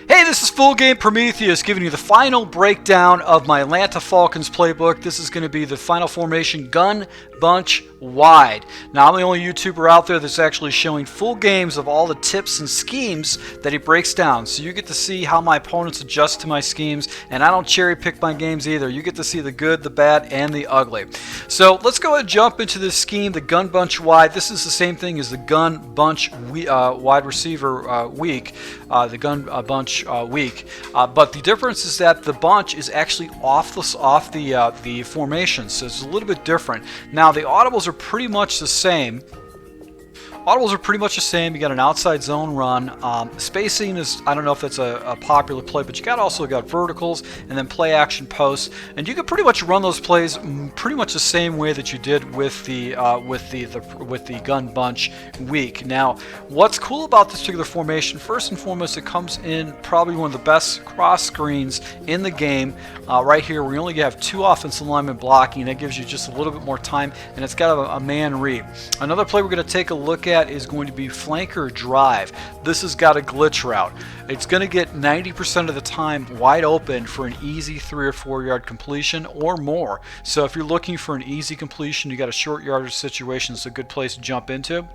Hey, this is Full Game Prometheus giving you the final breakdown of my Atlanta Falcons playbook. This is going to be the final formation gun bunch wide. Now, I'm the only YouTuber out there that's actually showing full games of all the tips and schemes that he breaks down. So you get to see how my opponents adjust to my schemes, and I don't cherry pick my games either. You get to see the good, the bad, and the ugly. So let's go ahead and jump into this scheme, the gun bunch wide. This is the same thing as the gun bunch wide receiver week, the gun bunch week, but the difference is that the bunch is actually off the formation, so it's a little bit different. Now the audibles are pretty much the same. You got an outside zone run. Spacing is, I don't know if that's a popular play, but you also got verticals and then play action posts, and you can pretty much run those plays pretty much the same way that you did with the gun bunch week. Now, what's cool about this particular formation? First and foremost, it comes in probably one of the best cross screens in the game. Right here, we only have 2 offensive linemen blocking. That gives you just a little bit more time, and it's got a man read. Another play we're going to take a look at is going to be flanker drive. This has got a glitch route. It's going to get 90% of the time wide open for an easy 3 or 4 yard completion or more. So if you're looking for an easy completion, you got a short yardage situation, it's a good place to jump into.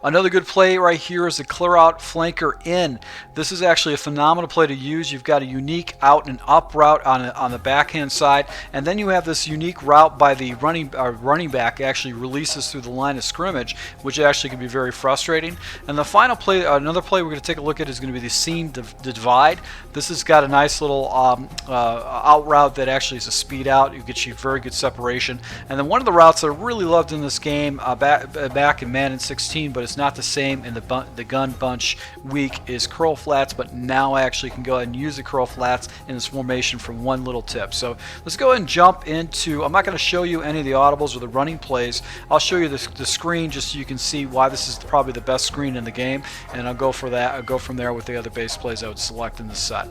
Another good play right here is the clear out flanker in. This is actually a phenomenal play to use. You've got a unique out and up route on the backhand side, and then you have this unique route by the running back actually releases through the line of scrimmage, which actually can be very frustrating. And the final play, another play we're going to take a look at, is going to be the seam divide. This has got a nice little out route that actually is a speed out. It gets you very good separation. And then one of the routes that I really loved in this game back in Madden 16, but it's not the same in the gun bunch week, is curl flats, but now I actually can go ahead and use the curl flats in this formation from one little tip. So let's go ahead and jump into, I'm not going to show you any of the audibles or the running plays. I'll show you the screen just so you can see why this is probably the best screen in the game, and I'll go for that. I'll go from there with the other base plays I would select in the set.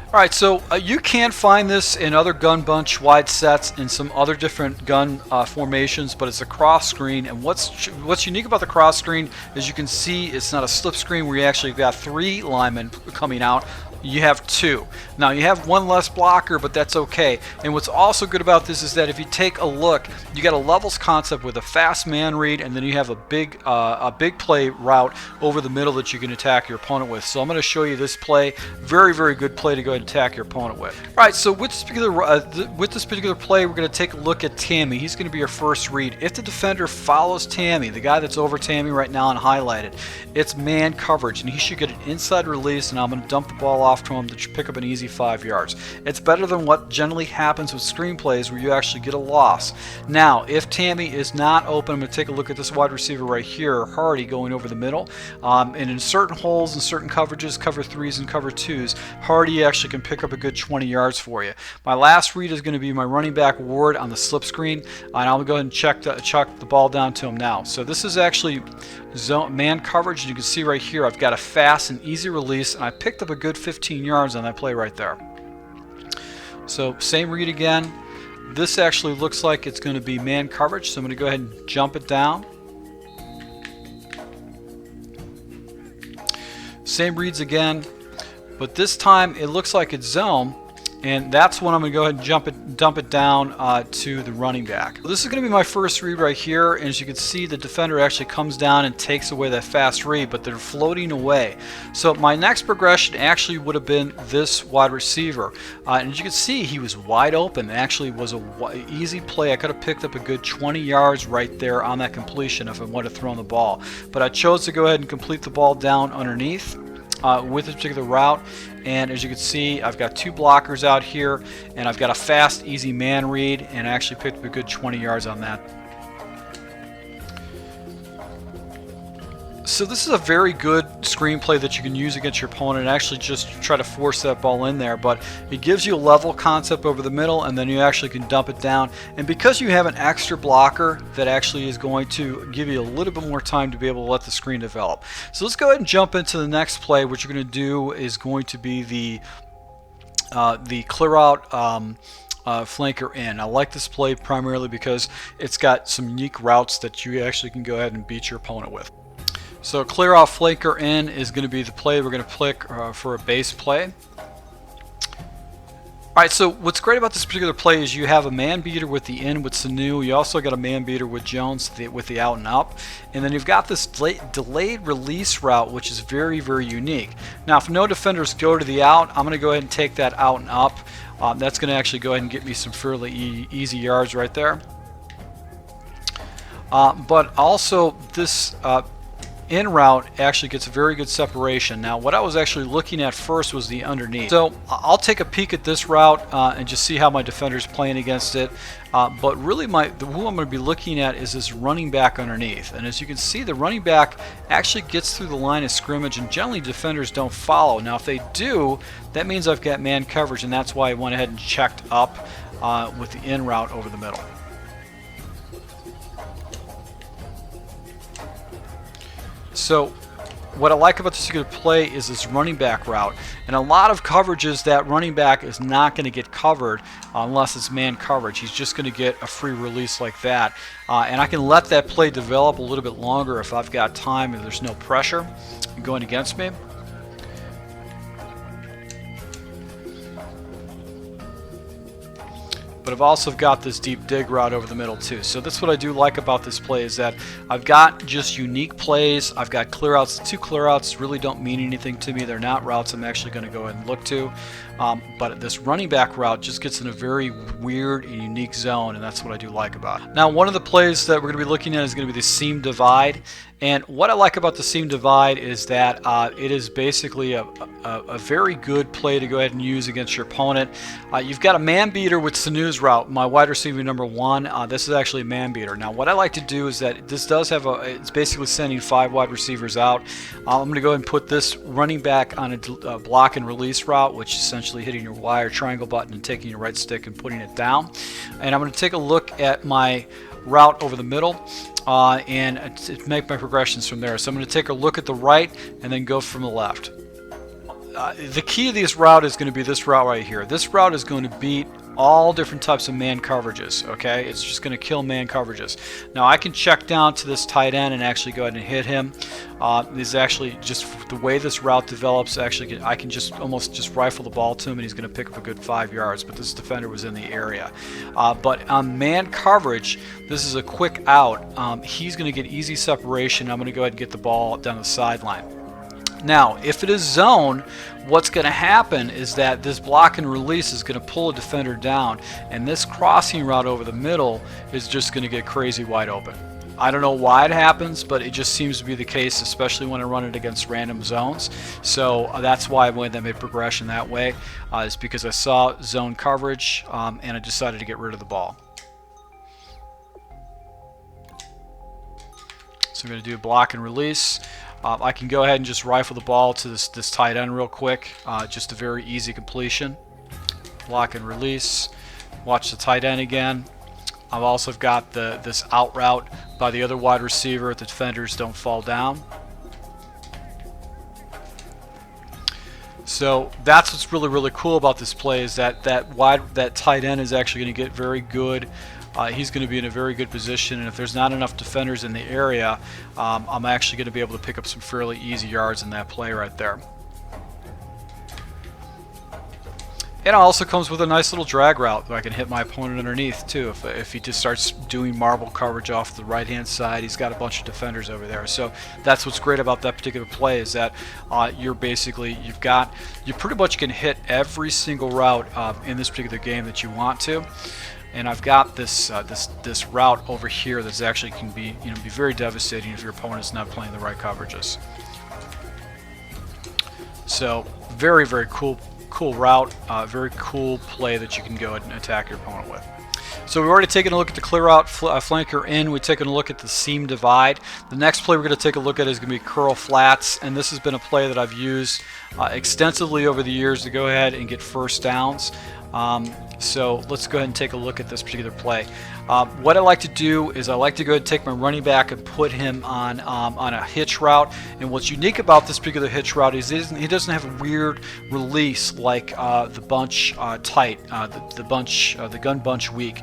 Alright, so you can find this in other gun bunch wide sets in some other different gun formations, but it's a cross screen, and what's unique about the cross screen is you can see it's not a slip screen where you actually got 3 linemen coming out. You have 2. Now you have 1 less blocker, but that's okay. And what's also good about this is that if you take a look, you got a levels concept with a fast man read, and then you have a big play route over the middle that you can attack your opponent with. So I'm going to show you this play. Very, very good play to go ahead and attack your opponent with. All right, so with this particular play, we're going to take a look at Tammy. He's going to be your first read. If the defender follows Tammy, the guy that's over Tammy right now and highlighted, it's man coverage, and he should get an inside release, and I'm going to dump the ball off to him to pick up an easy 5 yards. It's better than what generally happens with screenplays where you actually get a loss. Now, if Tammy is not open, I'm going to take a look at this wide receiver right here, Hardy, going over the middle. And in certain holes and certain coverages, cover 3s and cover 2s, Hardy actually can pick up a good 20 yards for you. My last read is going to be my running back Ward on the slip screen, and I'll go ahead and chuck the ball down to him now. So this is actually zone man coverage, and you can see right here I've got a fast and easy release, and I picked up a good 15 yards on that play right there. So same read again. This actually looks like it's going to be man coverage, so I'm going to go ahead and jump it down. Same reads again, but this time it looks like it's zone, and that's when I'm going to go ahead and dump it down to the running back. This is going to be my first read right here, and as you can see, the defender actually comes down and takes away that fast read, but they're floating away. So my next progression actually would have been this wide receiver, and as you can see, he was wide open. It actually was an easy play. I could have picked up a good 20 yards right there on that completion if I would have thrown the ball, but I chose to go ahead and complete the ball down underneath with this particular route. And as you can see, I've got 2 blockers out here, and I've got a fast, easy man read, and I actually picked up a good 20 yards on that. So this is a very good screenplay that you can use against your opponent and actually just try to force that ball in there, but it gives you a level concept over the middle, and then you actually can dump it down. And because you have an extra blocker, that actually is going to give you a little bit more time to be able to let the screen develop. So let's go ahead and jump into the next play. What you're going to do is going to be the clear out flanker in. I like this play primarily because it's got some unique routes that you actually can go ahead and beat your opponent with. So clear out flanker in is going to be the play we're going to pick for a base play. Alright, so what's great about this particular play is you have a man beater with the in with Sanu. You also got a man beater with Jones with the out and up. And then you've got this delayed release route, which is very, very unique. Now, if no defenders go to the out, I'm going to go ahead and take that out and up. That's going to actually go ahead and get me some fairly easy yards right there. But also, this in route actually gets a very good separation. Now, what I was actually looking at first was the underneath. So I'll take a peek at this route and just see how my defender's playing against it. But really, who I'm going to be looking at is this running back underneath. And as you can see, the running back actually gets through the line of scrimmage, and generally defenders don't follow. Now, if they do, that means I've got man coverage, and that's why I went ahead and checked up with the in route over the middle. So what I like about this particular play is this running back route. And a lot of coverages, that running back is not going to get covered unless it's man coverage. He's just going to get a free release like that. And I can let that play develop a little bit longer if I've got time and there's no pressure going against me. But I've also got this deep dig route over the middle too. So that's what I do like about this play, is that I've got just unique plays. I've got clear outs. The two clear outs really don't mean anything to me. They're not routes I'm actually going to go ahead and look to. But this running back route just gets in a very weird and unique zone, and that's what I do like about it. Now, one of the plays that we're going to be looking at is going to be the seam divide. And what I like about the seam divide is that it is basically a very good play to go ahead and use against your opponent. You've got a man beater with Sanu's route, my wide receiver number 1. This is actually a man beater. Now, what I like to do is that this does have it's basically sending 5 wide receivers out. I'm going to go ahead and put this running back on a block and release route, which is essentially hitting your Y or triangle button and taking your right stick and putting it down. And I'm going to take a look at my route over the middle and to make my progressions from there. So I'm going to take a look at the right and then go from the left. The key to this route is going to be this route right here. This route is going to beat all different types of man coverages, okay? It's just going to kill man coverages. Now, I can check down to this tight end and actually go ahead and hit him. This is actually just the way this route develops. Actually, I can just almost just rifle the ball to him, and he's going to pick up a good 5 yards, but this defender was in the area. But on man coverage, this is a quick out. He's going to get easy separation. I'm going to go ahead and get the ball down the sideline. Now, if it is zone, what's going to happen is that this block and release is going to pull a defender down, and this crossing route over the middle is just going to get crazy wide open. I don't know why it happens, but it just seems to be the case, especially when I run it against random zones. So that's why I went and made progression that way, is because I saw zone coverage and I decided to get rid of the ball. So I'm going to do a block and release. I can go ahead and just rifle the ball to this tight end real quick. Just a very easy completion. Block and release. Watch the tight end again. I've also got this out route by the other wide receiver. The defenders don't fall down. So that's what's really, really cool about this play, is that tight end is actually going to get very good. He's going to be in a very good position, and if there's not enough defenders in the area, I'm actually going to be able to pick up some fairly easy yards in that play right there. And it also comes with a nice little drag route that I can hit my opponent underneath too. If he just starts doing marble coverage off the right hand side, he's got a bunch of defenders over there. So that's what's great about that particular play, is that you pretty much can hit every single route in this particular game that you want to. And I've got this this route over here that's actually can be very devastating if your opponent's not playing the right coverages. So very, very cool route, very cool play that you can go ahead and attack your opponent with. So we've already taken a look at the clear out flanker in. We've taken a look at the seam divide. The next play we're going to take a look at is going to be curl flats, and this has been a play that I've used extensively over the years to go ahead and get first downs. So let's go ahead and take a look at this particular play. What I like to do is I like to go ahead and take my running back and put him on a hitch route. And what's unique about this particular hitch route is he doesn't have a weird release like the bunch tight, the gun bunch weak.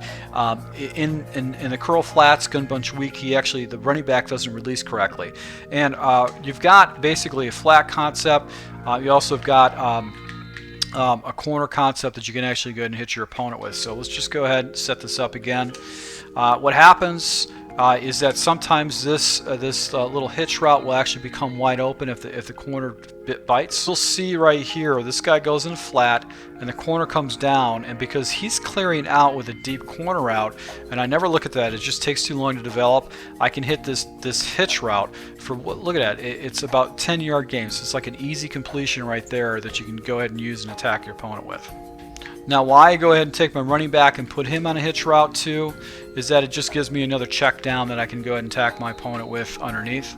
In the curl flats, gun bunch weak, the running back doesn't release correctly. And you've got basically a flat concept. You also have got a corner concept that you can actually go ahead and hit your opponent with. So let's just go ahead and set this up again. What happens is that sometimes this little hitch route will actually become wide open if the corner bit bites. You'll see right here, this guy goes in flat and the corner comes down, and because he's clearing out with a deep corner route, and I never look at that, it just takes too long to develop, I can hit this hitch route for, look at that, it's about 10-yard gains. It's like an easy completion right there that you can go ahead and use and attack your opponent with. Now why I go ahead and take my running back and put him on a hitch route too is that it just gives me another check down that I can go ahead and attack my opponent with underneath.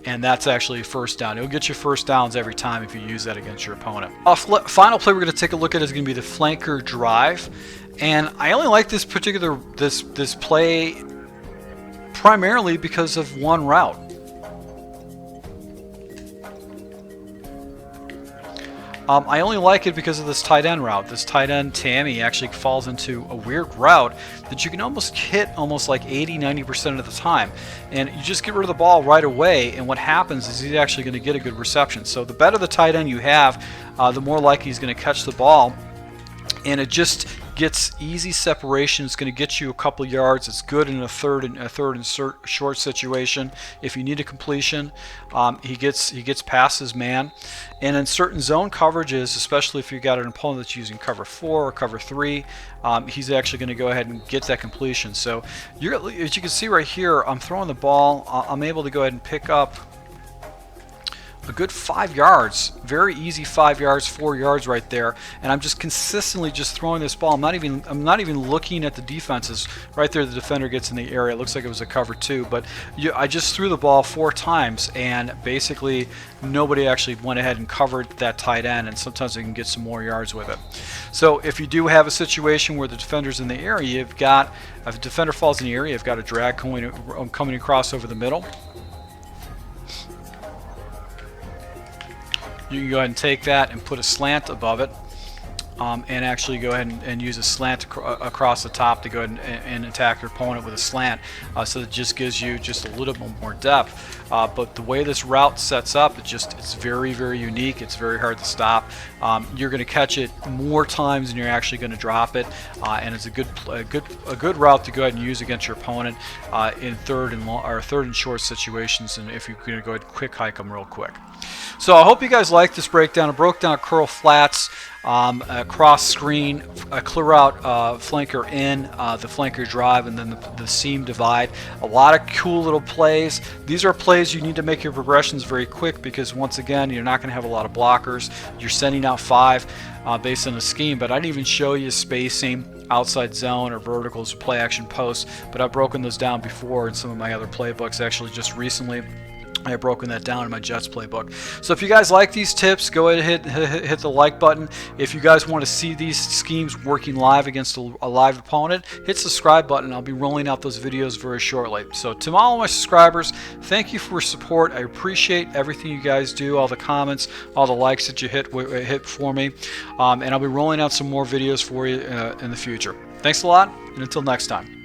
And that's actually a first down. It'll get you first downs every time if you use that against your opponent. Final play we're going to take a look at is going to be the flanker drive. And I only like this particular this play primarily because of one route. I only like it because of this tight end route. This tight end Tammy actually falls into a weird route that you can almost hit almost like 80-90% of the time. And you just get rid of the ball right away, and what happens is he's actually going to get a good reception. So the better the tight end you have, the more likely he's going to catch the ball. And it just gets easy separation. It's going to get you a couple yards. It's good in a third and short situation. If you need a completion, he gets past his man. And in certain zone coverages, especially if you've got an opponent that's using cover 4 or cover 3, he's actually going to go ahead and get that completion. So as you can see right here, I'm throwing the ball. I'm able to go ahead and pick up a good 5 yards, very easy 5 yards, 4 yards right there, and I'm just consistently just throwing this ball. I'm not even looking at the defenses. Right there, the defender gets in the area. It looks like it was a cover 2, but I just threw the ball 4 times, and basically nobody actually went ahead and covered that tight end, and sometimes they can get some more yards with it. So if you do have a situation where the defender's in the area, you've got, if a defender falls in the area, you've got a drag coming across over the middle. You can go ahead and take that and put a slant above it, and actually go ahead and use a slant across the top to go ahead and attack your opponent with a slant. So it just gives you just a little bit more depth. But the way this route sets up, it's very, very unique. It's very hard to stop. You're going to catch it more times than you're actually going to drop it, and it's a good route to go ahead and use against your opponent in third and short situations, and if you're going to go ahead and quick hike them real quick. So I hope you guys liked this breakdown. I broke down curl flats, a cross screen, a clear out flanker in, the flanker drive, and then the seam divide. A lot of cool little plays. These are plays you need to make your progressions very quick, because once again, you're not going to have a lot of blockers. You're sending out 5 based on the scheme, but I didn't even show you spacing, outside zone, or verticals, or play action posts, but I've broken those down before in some of my other playbooks. Actually, just recently I have broken that down in my Jets playbook. So if you guys like these tips, go ahead and hit the like button. If you guys want to see these schemes working live against a live opponent, hit the subscribe button. I'll be rolling out those videos very shortly. So to all my subscribers, thank you for your support. I appreciate everything you guys do, all the comments, all the likes that you hit for me. And I'll be rolling out some more videos for you in the future. Thanks a lot, and until next time.